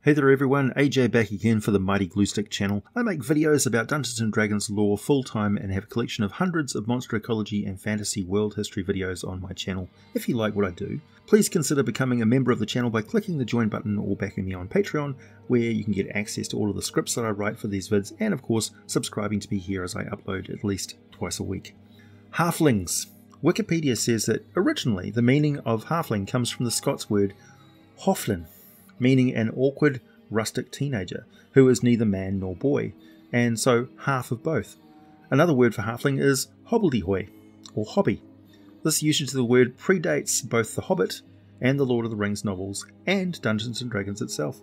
Hey there everyone, AJ back again for the Mighty Gluestick channel. I make videos about Dungeons & Dragons lore full time and have a collection of hundreds of monster ecology and fantasy world history videos on my channel. If you like what I do, please consider becoming a member of the channel by clicking the join button or backing me on Patreon, where you can get access to all of the scripts that I write for these vids, and of course subscribing to me here as I upload at least twice a week. Halflings. Wikipedia says that originally the meaning of halfling comes from the Scots word Halfling, meaning an awkward, rustic teenager who is neither man nor boy, and so half of both. Another word for halfling is hobbledehoy, or hobby. This usage of the word predates both The Hobbit and the Lord of the Rings novels, and Dungeons & Dragons itself.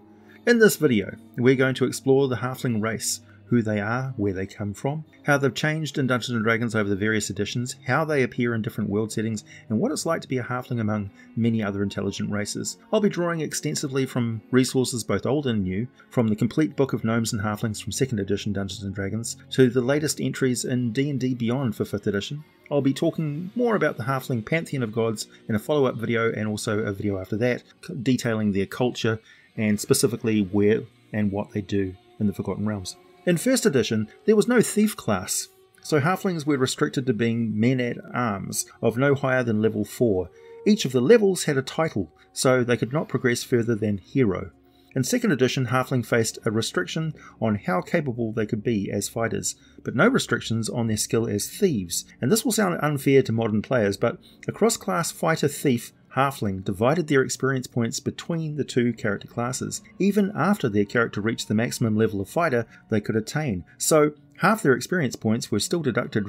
In this video, we're going to explore the halfling race, who they are, where they come from, how they've changed in Dungeons & Dragons over the various editions, how they appear in different world settings, and what it's like to be a halfling among many other intelligent races. I'll be drawing extensively from resources both old and new, from the complete book of Gnomes and Halflings from 2nd edition Dungeons & Dragons, to the latest entries in D&D Beyond for 5th edition. I'll be talking more about the halfling pantheon of gods in a follow-up video, and also a video after that, detailing their culture, and specifically where and what they do in the Forgotten Realms. In 1st edition, there was no thief class, so halflings were restricted to being men-at-arms of no higher than level 4. Each of the levels had a title, so they could not progress further than hero. In 2nd edition, halfling faced a restriction on how capable they could be as fighters, but no restrictions on their skill as thieves. And this will sound unfair to modern players, but a cross-class fighter-thief halfling divided their experience points between the two character classes, even after their character reached the maximum level of fighter they could attain, so half their experience points were still deducted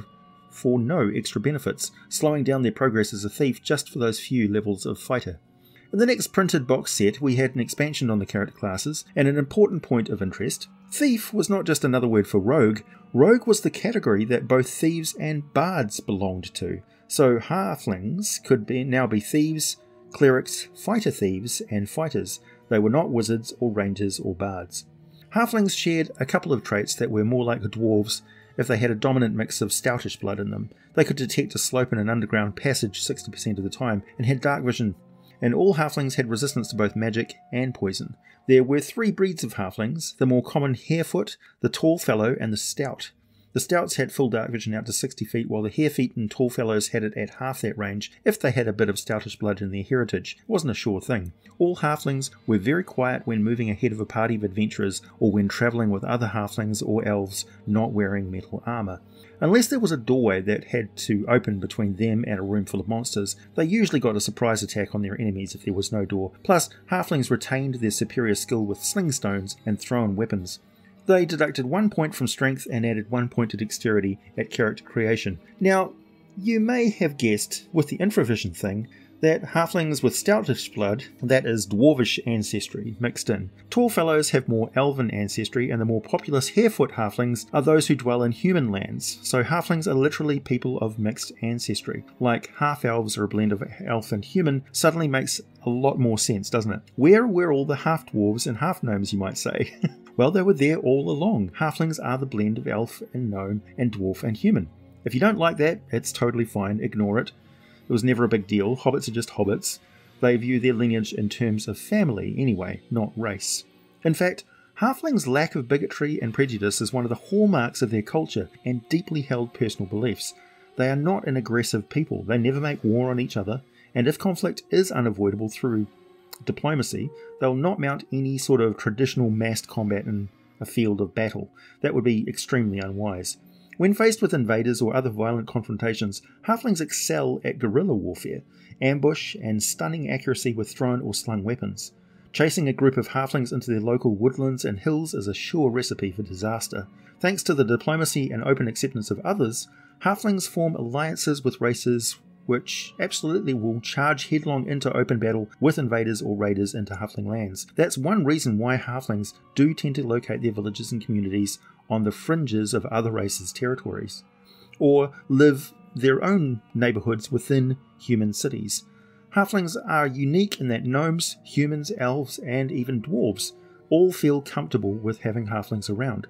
for no extra benefits, slowing down their progress as a thief just for those few levels of fighter. In the next printed box set, we had an expansion on the character classes, and an important point of interest. Thief was not just another word for rogue. Rogue was the category that both thieves and bards belonged to. So halflings could now be thieves, clerics, fighter thieves, and fighters. They were not wizards or rangers or bards. Halflings shared a couple of traits that were more like dwarves if they had a dominant mix of stoutish blood in them. They could detect a slope in an underground passage 60% of the time, and had dark vision. And all halflings had resistance to both magic and poison. There were 3 breeds of halflings: the more common harefoot, the tall fellow, and the stout. The Stouts had full dark vision out to 60 feet, while the harefeet and tall fellows had it at half that range if they had a bit of stoutish blood in their heritage. It wasn't a sure thing. All halflings were very quiet when moving ahead of a party of adventurers, or when travelling with other halflings or elves not wearing metal armour. Unless there was a doorway that had to open between them and a room full of monsters, they usually got a surprise attack on their enemies if there was no door. Plus, halflings retained their superior skill with sling stones and thrown weapons. They deducted 1 point from strength and added 1 point to dexterity at character creation. Now, you may have guessed, with the infravision thing, that halflings with stoutish blood, that is dwarvish ancestry, mixed in. Tall fellows have more elven ancestry, and the more populous harefoot halflings are those who dwell in human lands, so halflings are literally people of mixed ancestry. Like half-elves are a blend of elf and human, suddenly makes a lot more sense, doesn't it? Where were all the half-dwarves and half-gnomes, you might say? Well, they were there all along. Halflings are the blend of elf and gnome and dwarf and human. If you don't like that, it's totally fine, ignore it. It was never a big deal. Hobbits are just hobbits. They view their lineage in terms of family anyway, not race. In fact, halflings' lack of bigotry and prejudice is one of the hallmarks of their culture and deeply held personal beliefs. They are not an aggressive people. They never make war on each other, and if conflict is unavoidable through diplomacy, they'll not mount any sort of traditional massed combat in a field of battle. That would be extremely unwise. When faced with invaders or other violent confrontations, halflings excel at guerrilla warfare, ambush, and stunning accuracy with thrown or slung weapons. Chasing a group of halflings into their local woodlands and hills is a sure recipe for disaster. Thanks to the diplomacy and open acceptance of others, halflings form alliances with races which absolutely will charge headlong into open battle with invaders or raiders into halfling lands. That's one reason why halflings do tend to locate their villages and communities on the fringes of other races' territories, or live their own neighbourhoods within human cities. Halflings are unique in that gnomes, humans, elves, and even dwarves all feel comfortable with having halflings around.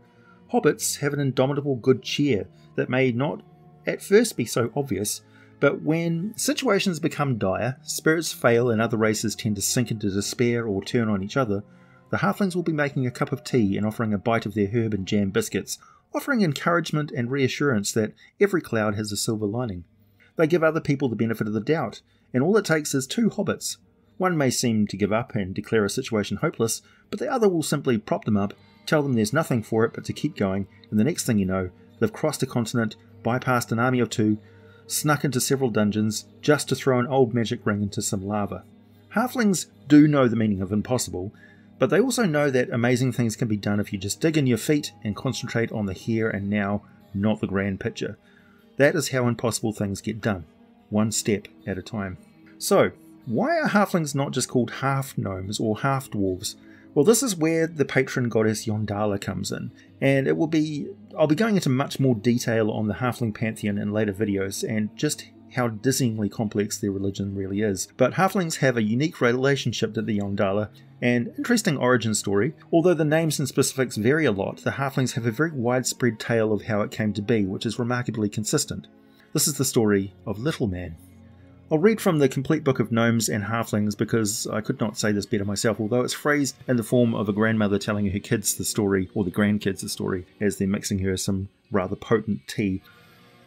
Hobbits have an indomitable good cheer that may not at first be so obvious, but when situations become dire, spirits fail and other races tend to sink into despair or turn on each other, the halflings will be making a cup of tea and offering a bite of their herb and jam biscuits, offering encouragement and reassurance that every cloud has a silver lining. They give other people the benefit of the doubt, and all it takes is 2 hobbits. One may seem to give up and declare a situation hopeless, but the other will simply prop them up, tell them there's nothing for it but to keep going, and the next thing you know, they've crossed a continent, bypassed an army of 2, snuck into several dungeons, just to throw an old magic ring into some lava. Halflings do know the meaning of impossible, but they also know that amazing things can be done if you just dig in your feet and concentrate on the here and now, not the grand picture. That is how impossible things get done, one step at a time. So, why are halflings not just called half-gnomes or half-dwarves? Well, this is where the patron goddess Yondala comes in, and I'll be going into much more detail on the halfling pantheon in later videos, and just how dizzyingly complex their religion really is. But halflings have a unique relationship to the Yondala, and interesting origin story. Although the names and specifics vary a lot, the halflings have a very widespread tale of how it came to be, which is remarkably consistent. This is the story of Little Man. I'll read from the complete book of Gnomes and Halflings because I could not say this better myself, although it's phrased in the form of a grandmother telling her kids the story, or the grandkids the story, as they're mixing her some rather potent tea.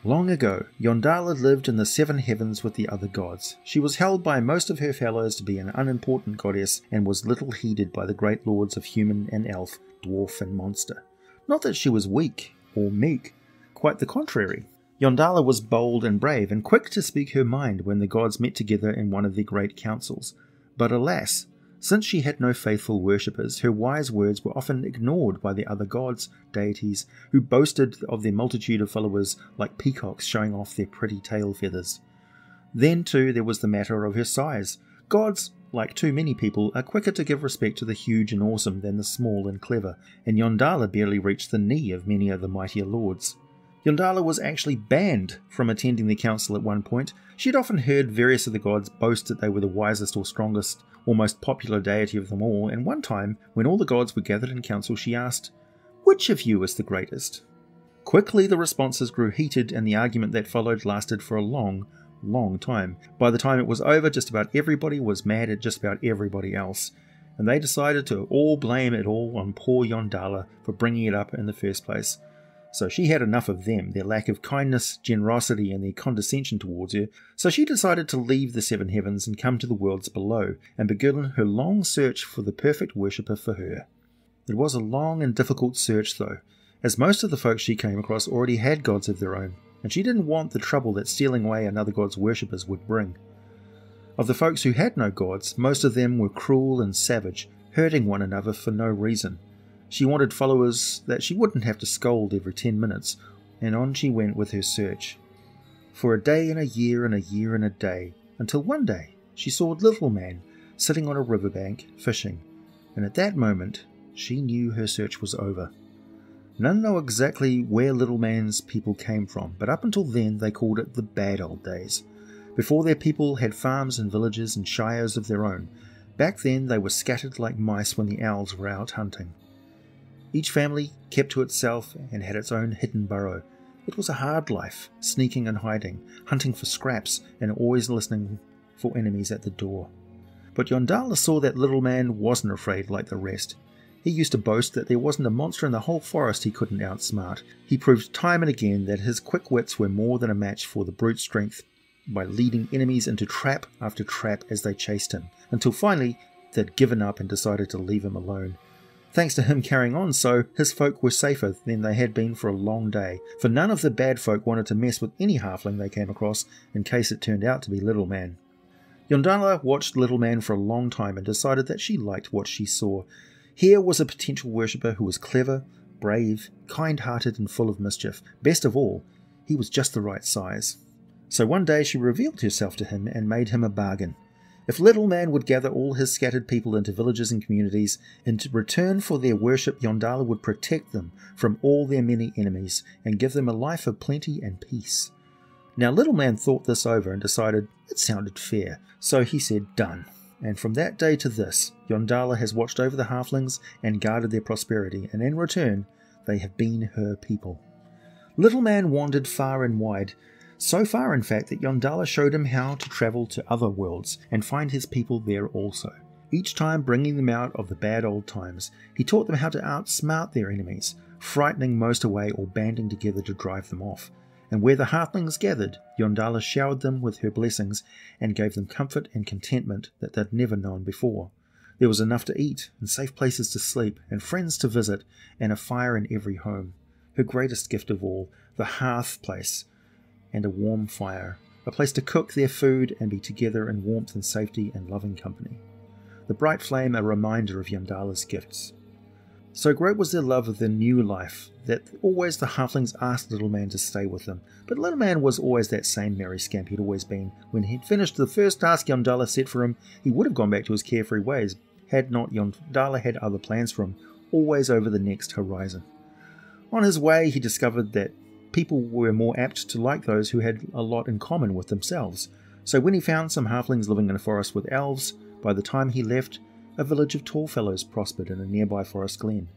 Long ago, Yondala lived in the 7 heavens with the other gods. She was held by most of her fellows to be an unimportant goddess and was little heeded by the great lords of human and elf, dwarf and monster. Not that she was weak or meek, quite the contrary. Yondala was bold and brave and quick to speak her mind when the gods met together in one of their great councils. But alas, since she had no faithful worshippers, her wise words were often ignored by the other gods, deities, who boasted of their multitude of followers like peacocks showing off their pretty tail feathers. Then too there was the matter of her size. Gods, like too many people, are quicker to give respect to the huge and awesome than the small and clever, and Yondala barely reached the knee of many of the mightier lords. Yondala was actually banned from attending the council at one point. She had often heard various of the gods boast that they were the wisest or strongest or most popular deity of them all, and one time, when all the gods were gathered in council, she asked, "Which of you is the greatest?" Quickly the responses grew heated, and the argument that followed lasted for a long time. By the time it was over, just about everybody was mad at just about everybody else, and they decided to all blame it all on poor Yondala for bringing it up in the first place. So she had enough of them, their lack of kindness, generosity, and their condescension towards her, so she decided to leave the 7 heavens and come to the worlds below, and begin her long search for the perfect worshipper for her. It was a long and difficult search though, as most of the folks she came across already had gods of their own, and she didn't want the trouble that stealing away another god's worshippers would bring. Of the folks who had no gods, most of them were cruel and savage, hurting one another for no reason. She wanted followers that she wouldn't have to scold every 10 minutes, and on she went with her search. For a day and a year and a year and a day, until one day she saw Little Man sitting on a riverbank fishing, and at that moment she knew her search was over. None know exactly where Little Man's people came from, but up until then they called it the bad old days. Before their people had farms and villages and shires of their own, back then they were scattered like mice when the owls were out hunting. Each family kept to itself and had its own hidden burrow. It was a hard life, sneaking and hiding, hunting for scraps, and always listening for enemies at the door. But Yondala saw that Little Man wasn't afraid like the rest. He used to boast that there wasn't a monster in the whole forest he couldn't outsmart. He proved time and again that his quick wits were more than a match for the brute strength by leading enemies into trap after trap as they chased him, until finally they'd given up and decided to leave him alone. Thanks to him carrying on so, his folk were safer than they had been for a long day, for none of the bad folk wanted to mess with any halfling they came across in case it turned out to be Little Man. Yondala watched Little Man for a long time and decided that she liked what she saw. Here was a potential worshipper who was clever, brave, kind-hearted and full of mischief. Best of all, he was just the right size. So one day she revealed herself to him and made him a bargain. If Little Man would gather all his scattered people into villages and communities, in return for their worship, Yondala would protect them from all their many enemies and give them a life of plenty and peace. Now Little Man thought this over and decided it sounded fair, so he said done. And from that day to this, Yondala has watched over the halflings and guarded their prosperity, and in return, they have been her people. Little Man wandered far and wide, so far in fact that Yondala showed him how to travel to other worlds and find his people there also. each time bringing them out of the bad old times. He taught them how to outsmart their enemies, frightening most away or banding together to drive them off. And where the halflings gathered, Yondala showered them with her blessings and gave them comfort and contentment that they'd never known before. There was enough to eat, and safe places to sleep, and friends to visit, and a fire in every home. Her greatest gift of all, the hearth place, and a warm fire, a place to cook their food and be together in warmth and safety and loving company. The bright flame a reminder of Yondala's gifts. So great was their love of their new life that always the halflings asked Little Man to stay with them. But Little Man was always that same merry scamp he'd always been. When he'd finished the first task Yondala set for him, he would have gone back to his carefree ways, had not Yondala had other plans for him, always over the next horizon. On his way, he discovered that people were more apt to like those who had a lot in common with themselves. So when he found some halflings living in a forest with elves, by the time he left, a village of tallfellows prospered in a nearby forest glen.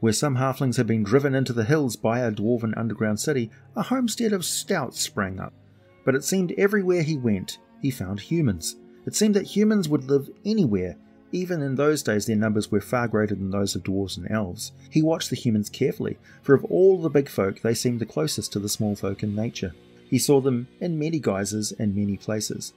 Where some halflings had been driven into the hills by a dwarven underground city, a homestead of Stouts sprang up. But it seemed everywhere he went, he found humans. It seemed that humans would live anywhere. Even in those days their numbers were far greater than those of dwarves and elves. He watched the humans carefully, for of all the big folk they seemed the closest to the small folk in nature. He saw them in many guises and many places.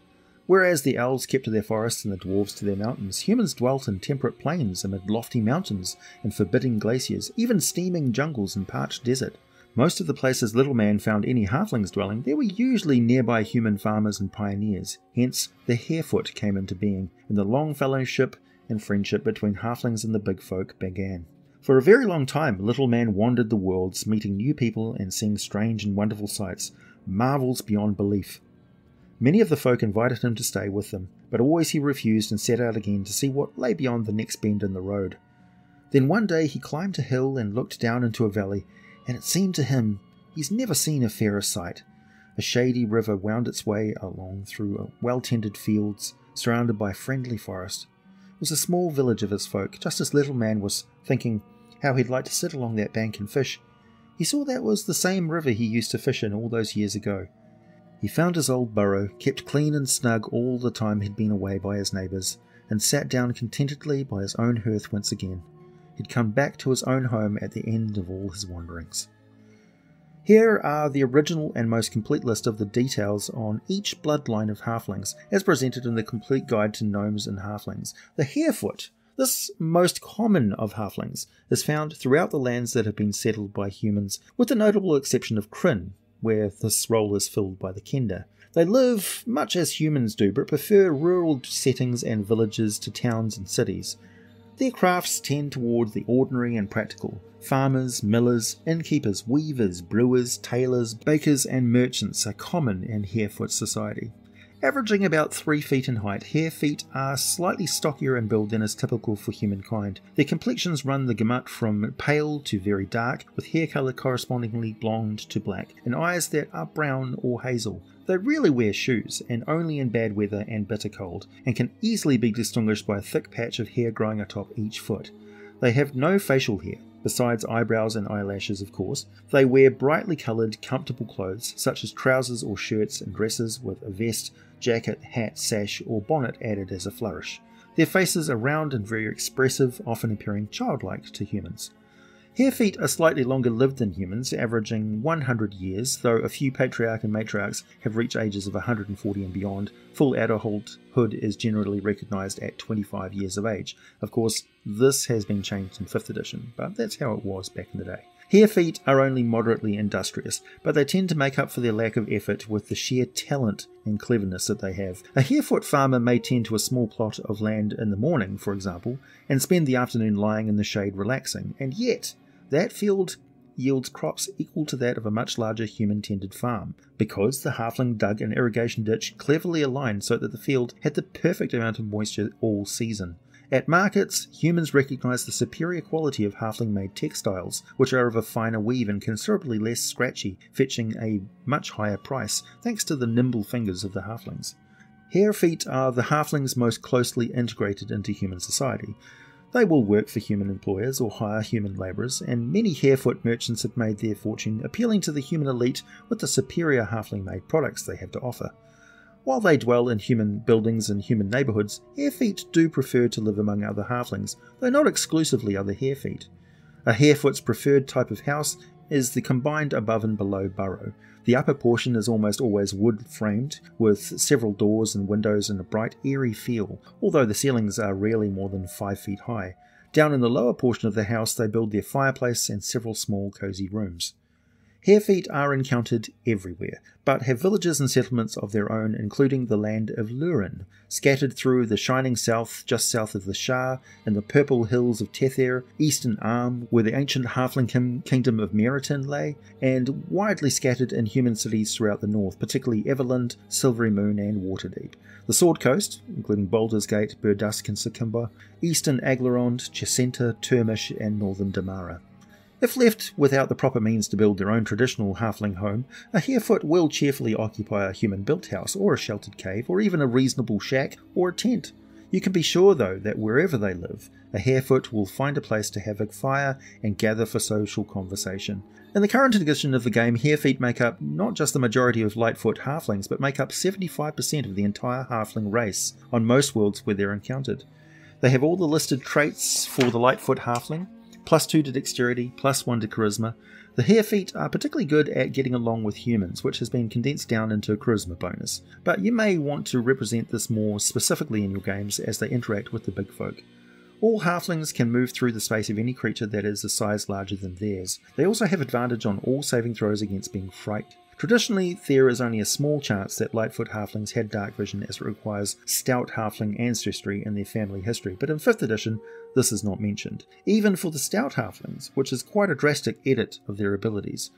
Whereas the elves kept to their forests and the dwarves to their mountains, humans dwelt in temperate plains amid lofty mountains and forbidding glaciers, even steaming jungles and parched desert. Most of the places Little Man found any halflings dwelling, there were usually nearby human farmers and pioneers. Hence, the Harefoot came into being, and the long fellowship and friendship between halflings and the big folk began. For a very long time, Little Man wandered the worlds, meeting new people and seeing strange and wonderful sights, marvels beyond belief. Many of the folk invited him to stay with them, but always he refused and set out again to see what lay beyond the next bend in the road. Then one day he climbed a hill and looked down into a valley, and it seemed to him he's never seen a fairer sight. A shady river wound its way along through well-tended fields, surrounded by friendly forest. It was a small village of his folk. Just as Little Man was thinking how he'd like to sit along that bank and fish, he saw that was the same river he used to fish in all those years ago. He found his old burrow, kept clean and snug all the time he'd been away by his neighbours, and sat down contentedly by his own hearth once again. He'd come back to his own home at the end of all his wanderings. Here are the original and most complete list of the details on each bloodline of halflings, as presented in the Complete Guide to Gnomes and Halflings. The Harefoot, this most common of halflings, is found throughout the lands that have been settled by humans, with the notable exception of Kryn, where this role is filled by the Kender. They live much as humans do, but prefer rural settings and villages to towns and cities. Their crafts tend toward the ordinary and practical. Farmers, millers, innkeepers, weavers, brewers, tailors, bakers and merchants are common in Harefoot society. Averaging about 3 feet in height, Harefeet are slightly stockier in build than is typical for humankind. Their complexions run the gamut from pale to very dark, with hair colour correspondingly blonde to black, and eyes that are brown or hazel. They rarely wear shoes, and only in bad weather and bitter cold, and can easily be distinguished by a thick patch of hair growing atop each foot. They have no facial hair, besides eyebrows and eyelashes of course. They wear brightly coloured, comfortable clothes, such as trousers or shirts and dresses with a vest, jacket, hat, sash or bonnet added as a flourish. Their faces are round and very expressive, often appearing childlike to humans. Harefeet are slightly longer lived than humans, averaging 100 years, though a few patriarch and matriarchs have reached ages of 140 and beyond. Full adulthood is generally recognised at 25 years of age. Of course, this has been changed in 5th edition, but that's how it was back in the day. Harefeet are only moderately industrious, but they tend to make up for their lack of effort with the sheer talent and cleverness that they have. A Harefoot farmer may tend to a small plot of land in the morning, for example, and spend the afternoon lying in the shade relaxing, and yet that field yields crops equal to that of a much larger human-tended farm, because the halfling dug an irrigation ditch cleverly aligned so that the field had the perfect amount of moisture all season. At markets, humans recognise the superior quality of halfling-made textiles, which are of a finer weave and considerably less scratchy, fetching a much higher price, thanks to the nimble fingers of the halflings. Harefeet are the halflings most closely integrated into human society. They will work for human employers or hire human labourers, and many Harefoot merchants have made their fortune appealing to the human elite with the superior halfling-made products they have to offer. While they dwell in human buildings and human neighbourhoods, Harefeet do prefer to live among other halflings, though not exclusively other Harefeet. A Harefoot's preferred type of house is the combined above and below burrow. The upper portion is almost always wood-framed, with several doors and windows and a bright, airy feel, although the ceilings are rarely more than 5 feet high. Down in the lower portion of the house they build their fireplace and several small cosy rooms. Harefeet are encountered everywhere, but have villages and settlements of their own, including the land of Lurin, scattered through the shining south, just south of the Shah, and the purple hills of Tether, eastern Arm, where the ancient halfling kingdom of Meriton lay, and widely scattered in human cities throughout the north, particularly Everland, Silvery Moon, and Waterdeep. The Sword Coast, including Baldur's Gate, Burdusk and Sakimba, eastern Aglarond, Chesenta, Turmish, and northern Damara. If left without the proper means to build their own traditional halfling home, a Harefoot will cheerfully occupy a human-built house or a sheltered cave or even a reasonable shack or a tent. You can be sure, though, that wherever they live, a Harefoot will find a place to have a fire and gather for social conversation. In the current edition of the game, Harefeet make up not just the majority of Lightfoot halflings, but make up 75% of the entire halfling race on most worlds where they're encountered. They have all the listed traits for the Lightfoot halfling, +2 to dexterity, +1 to charisma. The Harefeet are particularly good at getting along with humans, which has been condensed down into a charisma bonus, but you may want to represent this more specifically in your games as they interact with the big folk. All halflings can move through the space of any creature that is a size larger than theirs. They also have advantage on all saving throws against being frightened. Traditionally, there is only a small chance that Lightfoot halflings had dark vision, as it requires Stout Halfling ancestry in their family history, but in 5th edition this is not mentioned, even for the Stout Halflings, which is quite a drastic edit of their abilities.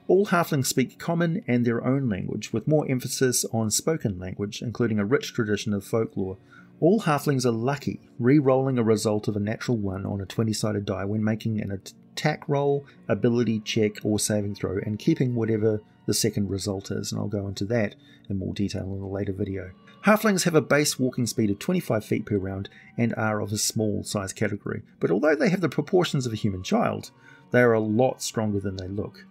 All halflings speak common and their own language, with more emphasis on spoken language, including a rich tradition of folklore. All halflings are lucky, re-rolling a result of a natural 1 on a 20-sided die when making an attack roll, ability check or saving throw, and keeping whatever the second result is, and I'll go into that in more detail in a later video. Halflings have a base walking speed of 25 feet per round and are of a small size category, but although they have the proportions of a human child, they are a lot stronger than they look.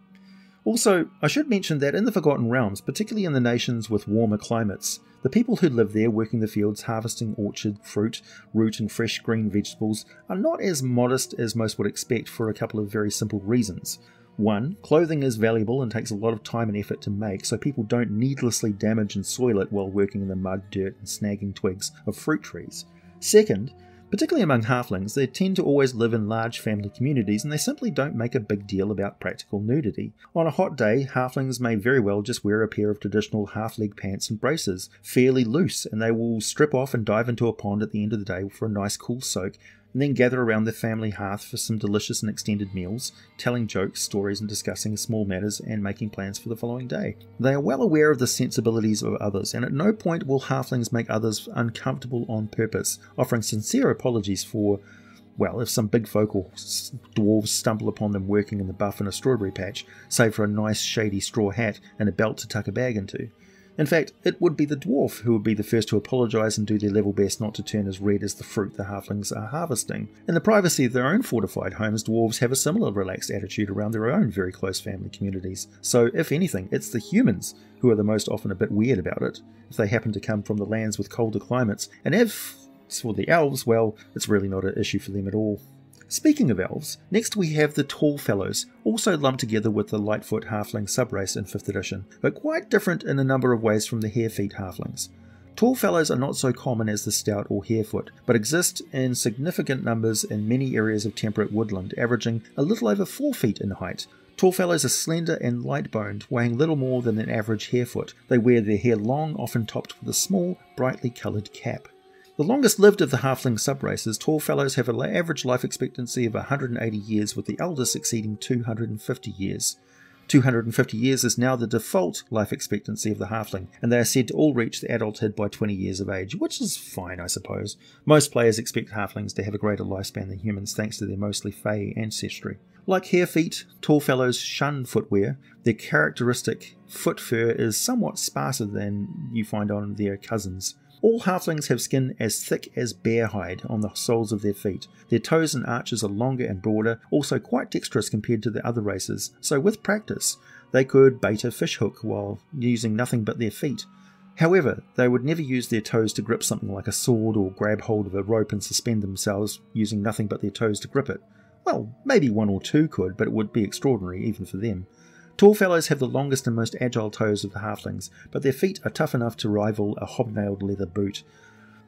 Also, I should mention that in the Forgotten Realms, particularly in the nations with warmer climates, the people who live there working the fields, harvesting orchard, fruit, root and fresh green vegetables are not as modest as most would expect for a couple of very simple reasons. 1. Clothing is valuable and takes a lot of time and effort to make, so people don't needlessly damage and soil it while working in the mud, dirt and snagging twigs of fruit trees. 2. Particularly among halflings, they tend to always live in large family communities and they simply don't make a big deal about practical nudity. On a hot day, halflings may very well just wear a pair of traditional half-leg pants and braces, fairly loose, and they will strip off and dive into a pond at the end of the day for a nice cool soak, and then gather around their family hearth for some delicious and extended meals, telling jokes, stories and discussing small matters and making plans for the following day. They are well aware of the sensibilities of others, and at no point will halflings make others uncomfortable on purpose, offering sincere apologies for, well, if some big folk or dwarves stumble upon them working in the buff in a strawberry patch, save for a nice shady straw hat and a belt to tuck a bag into. In fact, it would be the dwarf who would be the first to apologise and do their level best not to turn as red as the fruit the halflings are harvesting. In the privacy of their own fortified homes, dwarves have a similar relaxed attitude around their own very close family communities. So, if anything, it's the humans who are the most often a bit weird about it, if they happen to come from the lands with colder climates, and if it's for the elves, well, it's really not an issue for them at all. Speaking of elves, next we have the Tall Fellows, also lumped together with the Lightfoot Halfling subrace in 5th edition, but quite different in a number of ways from the Harefeet Halflings. Tall Fellows are not so common as the Stout or Harefoot, but exist in significant numbers in many areas of temperate woodland, averaging a little over 4 feet in height. Tall fellows are slender and light-boned, weighing little more than an average Harefoot. They wear their hair long, often topped with a small, brightly coloured cap. The longest lived of the halfling subraces, tall fellows have an average life expectancy of 180 years, with the eldest exceeding 250 years. 250 years is now the default life expectancy of the halfling, and they are said to all reach the adulthood by 20 years of age, which is fine, I suppose. Most players expect halflings to have a greater lifespan than humans thanks to their mostly fey ancestry. Like Harefeet, tall fellows shun footwear. Their characteristic foot fur is somewhat sparser than you find on their cousins. All halflings have skin as thick as bear hide on the soles of their feet. Their toes and arches are longer and broader, also quite dexterous compared to the other races, so with practice, they could bait a fishhook while using nothing but their feet. However, they would never use their toes to grip something like a sword or grab hold of a rope and suspend themselves using nothing but their toes to grip it. Well, maybe one or two could, but it would be extraordinary even for them. Tall fellows have the longest and most agile toes of the halflings, but their feet are tough enough to rival a hobnailed leather boot.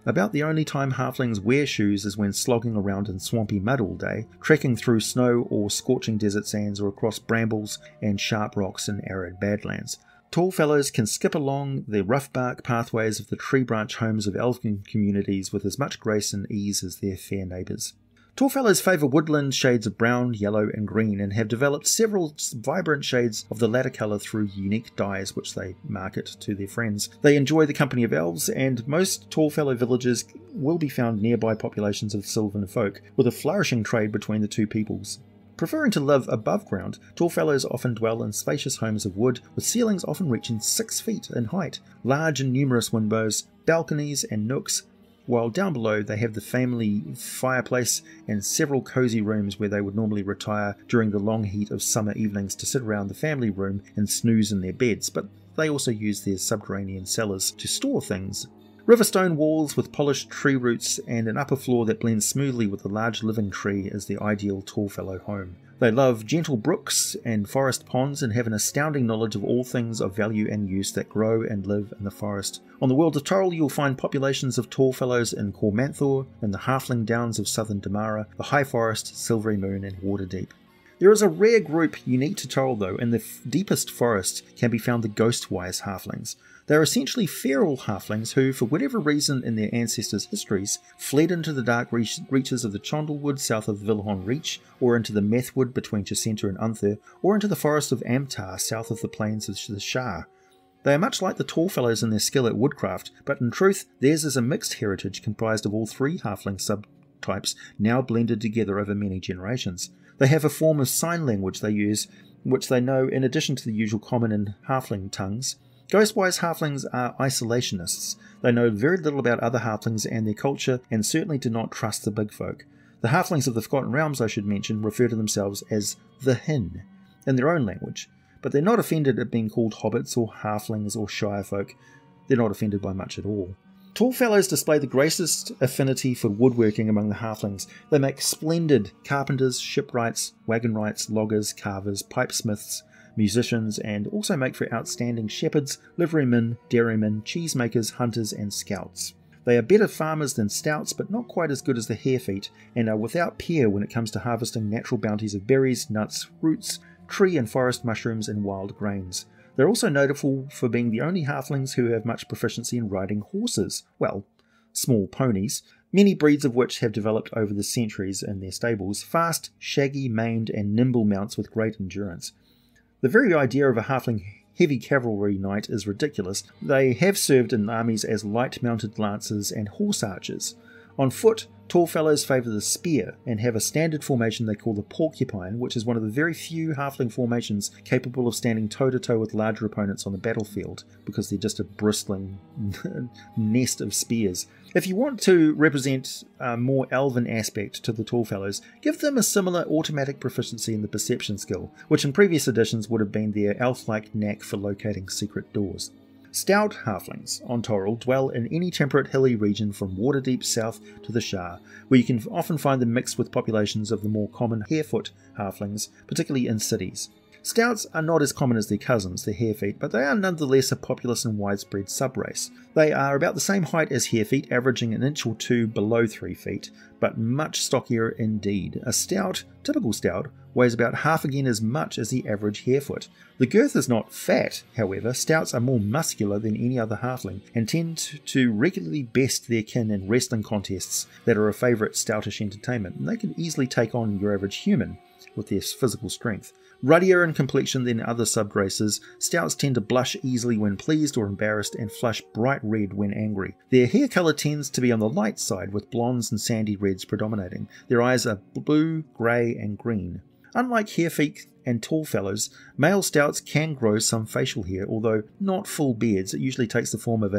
About the only time halflings wear shoes is when slogging around in swampy mud all day, trekking through snow or scorching desert sands or across brambles and sharp rocks in arid badlands. Tall fellows can skip along the rough bark pathways of the tree branch homes of elven communities with as much grace and ease as their fair neighbours. Tall fellows favour woodland shades of brown, yellow and green and have developed several vibrant shades of the latter colour through unique dyes which they market to their friends. They enjoy the company of elves, and most tall fellow villages will be found nearby populations of sylvan folk, with a flourishing trade between the two peoples. Preferring to live above ground, tall fellows often dwell in spacious homes of wood, with ceilings often reaching 6 feet in height, large and numerous windows, balconies and nooks, while down below they have the family fireplace and several cosy rooms where they would normally retire during the long heat of summer evenings to sit around the family room and snooze in their beds, but they also use their subterranean cellars to store things. River stone walls with polished tree roots and an upper floor that blends smoothly with a large living tree is the ideal tallfellow home. They love gentle brooks and forest ponds and have an astounding knowledge of all things of value and use that grow and live in the forest. On the world of Toril you'll find populations of tallfellows in Cormanthor, in the halfling downs of southern Damara, the High Forest, Silvery Moon and Waterdeep. There is a rare group unique to Toril though. In the deepest forest can be found the Ghostwise Halflings. They are essentially feral halflings who, for whatever reason in their ancestors' histories, fled into the dark reaches of the Chondlewood south of Vilhon Reach, or into the Methwood between Chesenta and Unther, or into the forest of Amtar south of the plains of the Shah. They are much like the tallfellows in their skill at woodcraft, but in truth theirs is a mixed heritage comprised of all three halfling subtypes now blended together over many generations. They have a form of sign language they use, which they know in addition to the usual common and halfling tongues. Ghostwise halflings are isolationists. They know very little about other halflings and their culture, and certainly do not trust the big folk. The halflings of the Forgotten Realms, I should mention, refer to themselves as the Hin, in their own language, but they're not offended at being called hobbits or halflings or shire folk. They're not offended by much at all. Tall fellows display the greatest affinity for woodworking among the halflings. They make splendid carpenters, shipwrights, wagonwrights, loggers, carvers, pipesmiths, musicians, and also make for outstanding shepherds, liverymen, dairymen, cheesemakers, hunters, and scouts. They are better farmers than stouts, but not quite as good as the harefeet, and are without peer when it comes to harvesting natural bounties of berries, nuts, roots, tree and forest mushrooms, and wild grains. They're also notable for being the only halflings who have much proficiency in riding horses, well, small ponies, many breeds of which have developed over the centuries in their stables, fast, shaggy, maned, and nimble mounts with great endurance. The very idea of a halfling heavy cavalry knight is ridiculous. They have served in armies as light-mounted lancers and horse archers. On foot, tall fellows favour the spear and have a standard formation they call the porcupine, which is one of the very few halfling formations capable of standing toe-to-toe with larger opponents on the battlefield, because they're just a bristling nest of spears. If you want to represent a more elven aspect to the tall fellows, give them a similar automatic proficiency in the perception skill, which in previous editions would have been their elf-like knack for locating secret doors. Stout halflings on Toril dwell in any temperate hilly region from Waterdeep south to the Shah, where you can often find them mixed with populations of the more common harefoot halflings, particularly in cities. Stouts are not as common as their cousins, the harefeet, but they are nonetheless a populous and widespread subrace. They are about the same height as harefeet, averaging an inch or two below 3 feet, but much stockier indeed. A stout, typical stout, weighs about half again as much as the average harefoot. The girth is not fat, however. Stouts are more muscular than any other halfling, and tend to regularly best their kin in wrestling contests that are a favourite stoutish entertainment, and they can easily take on your average human with their physical strength. Ruddier in complexion than other subraces, stouts tend to blush easily when pleased or embarrassed and flush bright red when angry. Their hair colour tends to be on the light side, with blondes and sandy reds predominating. Their eyes are blue, grey and green. Unlike harefeet and tall fellows, male stouts can grow some facial hair, although not full beards. It usually takes the form of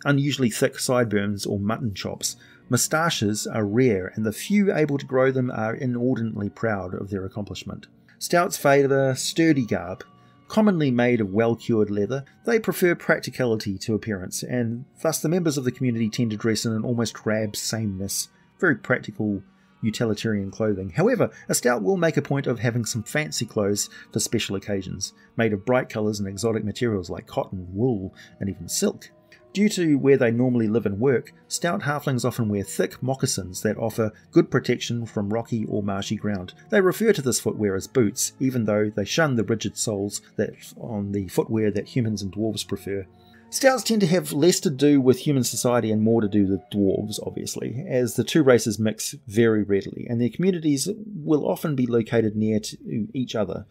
unusually thick sideburns or mutton chops. Moustaches are rare, and the few able to grow them are inordinately proud of their accomplishment. Stouts favour sturdy garb, Commonly made of well-cured leather, they prefer practicality to appearance, and thus the members of the community tend to dress in an almost drab sameness, very practical utilitarian clothing. However, a stout will make a point of having some fancy clothes for special occasions, made of bright colours and exotic materials like cotton, wool, and even silk. Due to where they normally live and work, stout halflings often wear thick moccasins that offer good protection from rocky or marshy ground. They refer to this footwear as boots, even though they shun the rigid soles that on the footwear that humans and dwarves prefer. Stouts tend to have less to do with human society and more to do with dwarves, obviously, as the two races mix very readily, and their communities will often be located near to each other.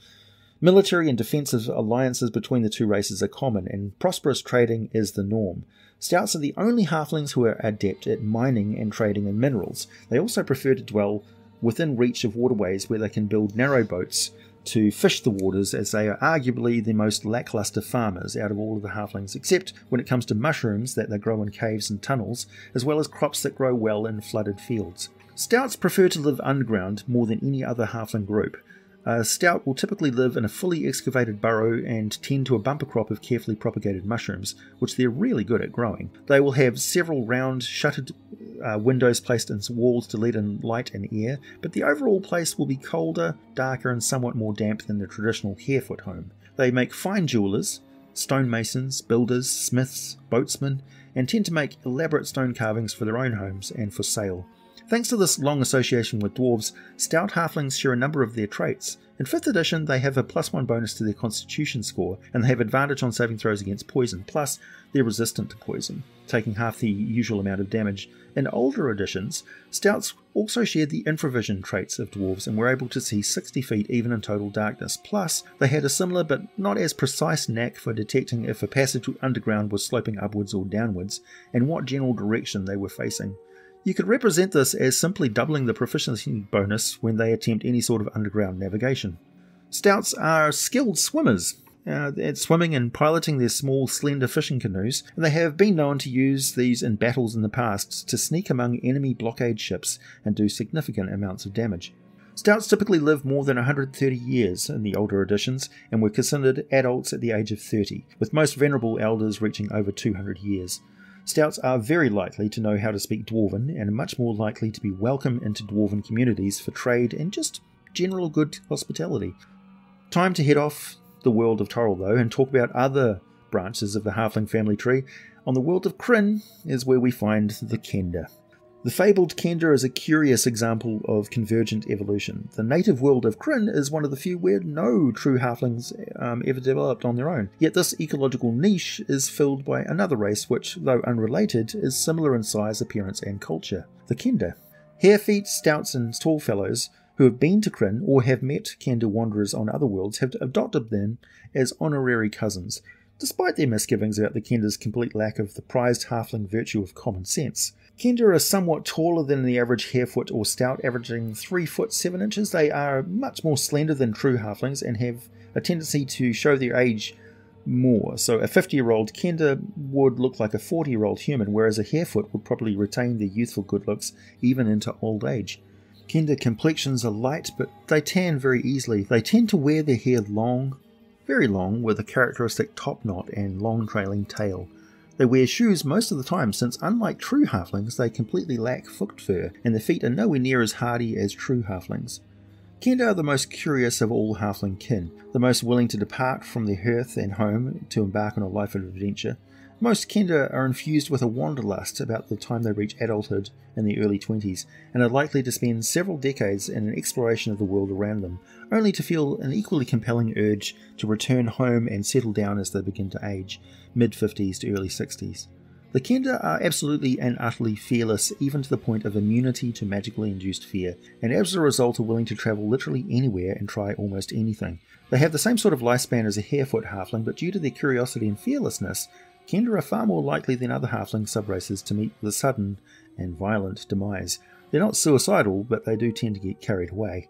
Military and defensive alliances between the two races are common, and prosperous trading is the norm. Stouts are the only halflings who are adept at mining and trading in minerals. They also prefer to dwell within reach of waterways where they can build narrow boats to fish the waters, as they are arguably the most lackluster farmers out of all of the halflings, except when it comes to mushrooms that they grow in caves and tunnels, as well as crops that grow well in flooded fields. Stouts prefer to live underground more than any other halfling group. A stout will typically live in a fully excavated burrow and tend to a bumper crop of carefully propagated mushrooms, which they're really good at growing. They will have several round, shuttered windows placed in walls to let in light and air, but the overall place will be colder, darker, and somewhat more damp than the traditional Harefoot home. They make fine jewellers, stonemasons, builders, smiths, boatsmen, and tend to make elaborate stone carvings for their own homes and for sale. Thanks to this long association with dwarves, stout halflings share a number of their traits. In 5th edition, they have a +1 bonus to their constitution score, and they have advantage on saving throws against poison, plus they're resistant to poison, taking half the usual amount of damage. In older editions, stouts also shared the infravision traits of dwarves and were able to see 60 feet even in total darkness, plus they had a similar but not as precise knack for detecting if a passage underground was sloping upwards or downwards, and what general direction they were facing. You could represent this as simply doubling the proficiency bonus when they attempt any sort of underground navigation. Stouts are skilled swimmers at swimming and piloting their small, slender fishing canoes, and they have been known to use these in battles in the past to sneak among enemy blockade ships and do significant amounts of damage. Stouts typically live more than 130 years in the older editions and were considered adults at the age of 30, with most venerable elders reaching over 200 years. Stouts are very likely to know how to speak Dwarven and are much more likely to be welcome into Dwarven communities for trade and just general good hospitality. Time to head off the world of Toril though and talk about other branches of the Halfling family tree. On the world of Krynn is where we find the Kender. The fabled Kender is a curious example of convergent evolution. The native world of Krynn is one of the few where no true halflings ever developed on their own. Yet this ecological niche is filled by another race which, though unrelated, is similar in size, appearance and culture. The Kender. Harefeet, stouts and tall fellows who have been to Krynn or have met Kender wanderers on other worlds have adopted them as honorary cousins, despite their misgivings about the Kender's complete lack of the prized halfling virtue of common sense. Kender are somewhat taller than the average Harefoot or Stout, averaging 3 foot 7 inches. They are much more slender than true halflings and have a tendency to show their age more. So a 50-year-old Kender would look like a 40-year-old human, whereas a Harefoot would probably retain their youthful good looks even into old age. Kender complexions are light, but they tan very easily. They tend to wear their hair long, very long, with a characteristic top knot and long trailing tail. They wear shoes most of the time since, unlike true halflings, they completely lack foot fur, and their feet are nowhere near as hardy as true halflings. Kender are the most curious of all halfling kin, the most willing to depart from their hearth and home to embark on a life of adventure. Most Kender are infused with a wanderlust about the time they reach adulthood in the early 20s, and are likely to spend several decades in an exploration of the world around them, only to feel an equally compelling urge to return home and settle down as they begin to age, mid-50s to early 60s. The Kender are absolutely and utterly fearless, even to the point of immunity to magically induced fear, and as a result are willing to travel literally anywhere and try almost anything. They have the same sort of lifespan as a Harefoot halfling, but due to their curiosity and fearlessness, Kender are far more likely than other halfling subraces to meet the sudden and violent demise. They're not suicidal, but they do tend to get carried away.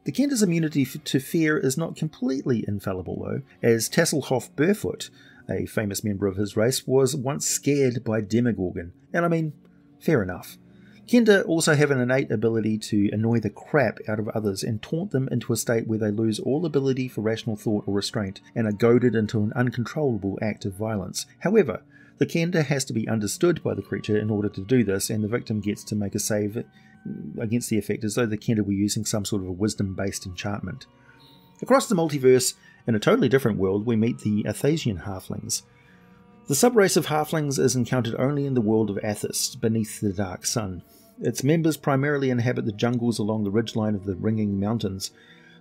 The Kender's immunity to fear is not completely infallible though, as Tasselhoff Barefoot, a famous member of his race, was once scared by Demogorgon. And I mean, fair enough. Kender also have an innate ability to annoy the crap out of others and taunt them into a state where they lose all ability for rational thought or restraint and are goaded into an uncontrollable act of violence. However, the Kender has to be understood by the creature in order to do this, and the victim gets to make a save against the effect as though the Kender were using some sort of a wisdom-based enchantment. Across the multiverse, in a totally different world, we meet the Ephesian Halflings. The subrace of Halflings is encountered only in the world of Athos, beneath the Dark Sun. Its members primarily inhabit the jungles along the ridgeline of the Ringing Mountains,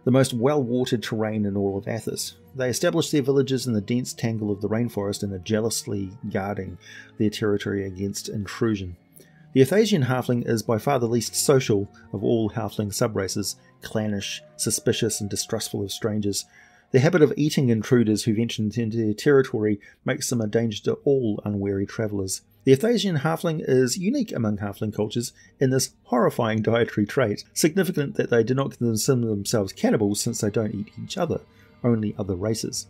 the most well-watered terrain in all of Athos. They establish their villages in the dense tangle of the rainforest and are jealously guarding their territory against intrusion. The Ephesian Halfling is by far the least social of all Halfling subraces, clannish, suspicious and distrustful of strangers. Their habit of eating intruders who venture into their territory makes them a danger to all unwary travellers. The Ephesian Halfling is unique among Halfling cultures in this horrifying dietary trait, significant that they do not consider themselves cannibals since they don't eat each other, only other races.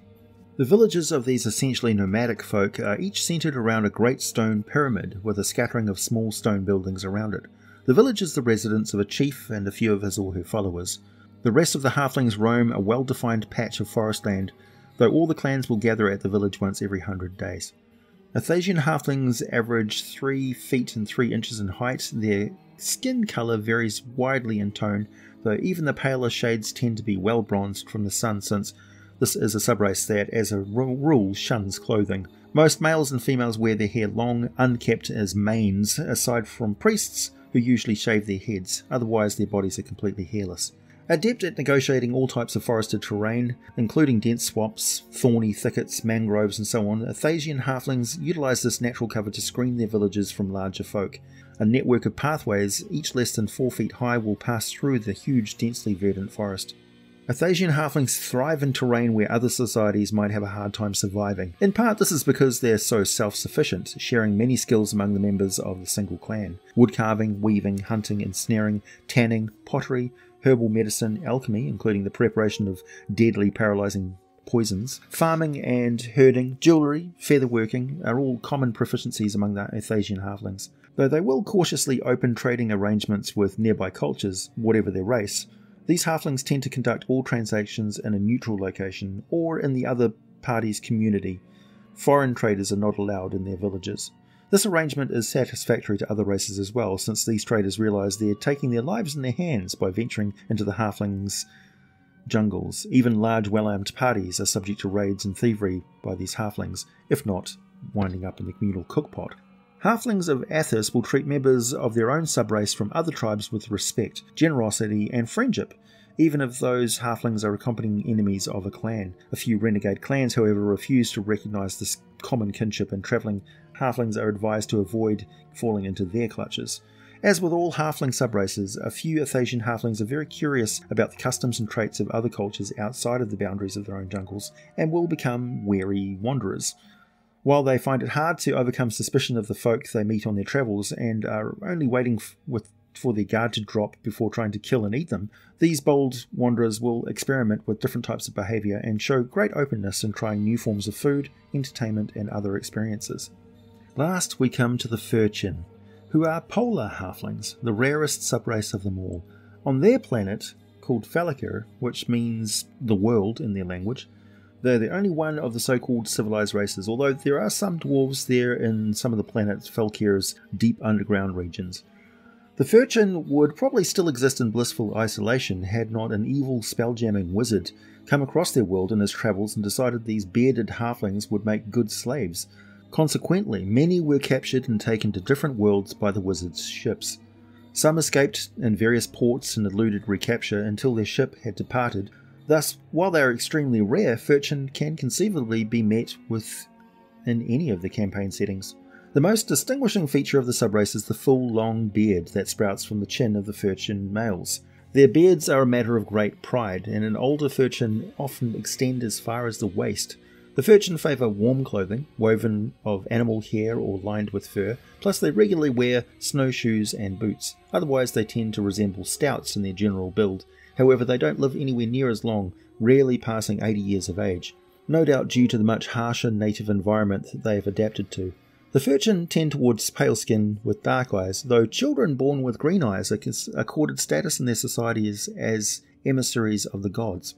The villages of these essentially nomadic folk are each centred around a great stone pyramid with a scattering of small stone buildings around it. The village is the residence of a chief and a few of his or her followers. The rest of the Halflings roam a well-defined patch of forest land, though all the clans will gather at the village once every 100 days. Ephesian Halflings average 3 feet and 3 inches in height. Their skin colour varies widely in tone, though even the paler shades tend to be well bronzed from the sun, since this is a subrace that, as a rule, shuns clothing. Most males and females wear their hair long, unkept as manes, aside from priests, who usually shave their heads, otherwise their bodies are completely hairless. Adept at negotiating all types of forested terrain, including dense swamps, thorny thickets, mangroves and so on, Ephesian Halflings utilise this natural cover to screen their villages from larger folk. A network of pathways, each less than 4 feet high, will pass through the huge, densely verdant forest. Ephesian Halflings thrive in terrain where other societies might have a hard time surviving. In part, this is because they're so self-sufficient, sharing many skills among the members of the single clan. Woodcarving, weaving, hunting, ensnaring, tanning, pottery, herbal medicine, alchemy, including the preparation of deadly paralysing poisons, farming and herding, jewellery, featherworking are all common proficiencies among the Ephesian Halflings, though they will cautiously open trading arrangements with nearby cultures, whatever their race. These Halflings tend to conduct all transactions in a neutral location or in the other party's community. Foreign traders are not allowed in their villages. This arrangement is satisfactory to other races as well, since these traders realise they're taking their lives in their hands by venturing into the Halflings' jungles. Even large well-armed parties are subject to raids and thievery by these Halflings, if not winding up in the communal cookpot. Halflings of Athos will treat members of their own subrace from other tribes with respect, generosity and friendship, even if those Halflings are accompanying enemies of a clan. A few renegade clans, however, refuse to recognise this common kinship, and travelling Halflings are advised to avoid falling into their clutches. As with all Halfling subraces, a few Ephesian Halflings are very curious about the customs and traits of other cultures outside of the boundaries of their own jungles, and will become wary wanderers. While they find it hard to overcome suspicion of the folk they meet on their travels, and are only waiting for their guard to drop before trying to kill and eat them, these bold wanderers will experiment with different types of behaviour and show great openness in trying new forms of food, entertainment and other experiences. Last we come to the Furchin, who are Polar Halflings, the rarest subrace of them all. On their planet, called Falakir, which means the world in their language, they're the only one of the so-called civilized races, although there are some dwarves there in some of the planet Falkir's deep underground regions. The Furchin would probably still exist in blissful isolation had not an evil spell-jamming wizard come across their world in his travels and decided these bearded halflings would make good slaves. Consequently, many were captured and taken to different worlds by the wizard's ships. Some escaped in various ports and eluded recapture until their ship had departed. Thus, while they are extremely rare, Furchin can conceivably be met with in any of the campaign settings. The most distinguishing feature of the subrace is the full long beard that sprouts from the chin of the Furchin males. Their beards are a matter of great pride, and an older Furchin often extend as far as the waist. The Furchin favour warm clothing, woven of animal hair or lined with fur, plus they regularly wear snowshoes and boots. Otherwise they tend to resemble Stouts in their general build. However, they don't live anywhere near as long, rarely passing 80 years of age, no doubt due to the much harsher native environment that they have adapted to. The Furchin tend towards pale skin with dark eyes, though children born with green eyes are accorded status in their society as emissaries of the gods.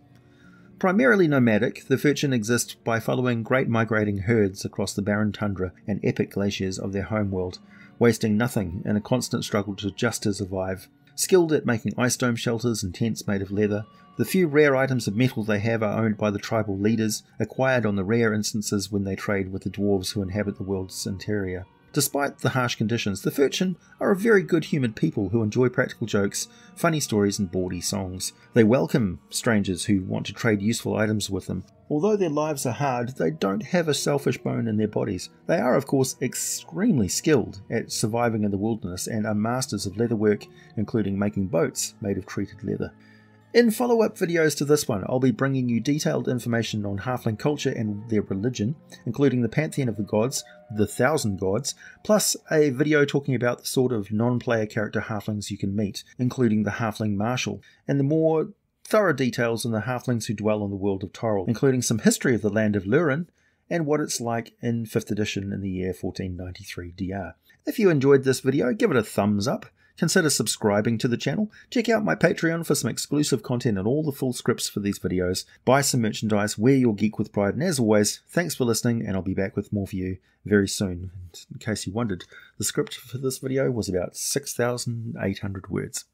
Primarily nomadic, the Furchin exist by following great migrating herds across the barren tundra and epic glaciers of their homeworld, wasting nothing in a constant struggle just to survive. Skilled at making ice dome shelters and tents made of leather, the few rare items of metal they have are owned by the tribal leaders, acquired on the rare instances when they trade with the dwarves who inhabit the world's interior. Despite the harsh conditions, the Furchin are a very good-humoured people who enjoy practical jokes, funny stories and bawdy songs. They welcome strangers who want to trade useful items with them. Although their lives are hard, they don't have a selfish bone in their bodies. They are, of course, extremely skilled at surviving in the wilderness and are masters of leatherwork, including making boats made of treated leather. In follow-up videos to this one, I'll be bringing you detailed information on halfling culture and their religion, including the pantheon of the gods, the 1,000 gods, plus a video talking about the sort of non-player character halflings you can meet, including the halfling marshal, and the more thorough details on the halflings who dwell on the world of Toril, including some history of the land of Lurin, and what it's like in 5th edition in the year 1493 DR. If you enjoyed this video, give it a thumbs up. Consider subscribing to the channel, check out my Patreon for some exclusive content and all the full scripts for these videos, buy some merchandise, wear your geek with pride, and as always, thanks for listening, and I'll be back with more for you very soon. And in case you wondered, the script for this video was about 6,800 words.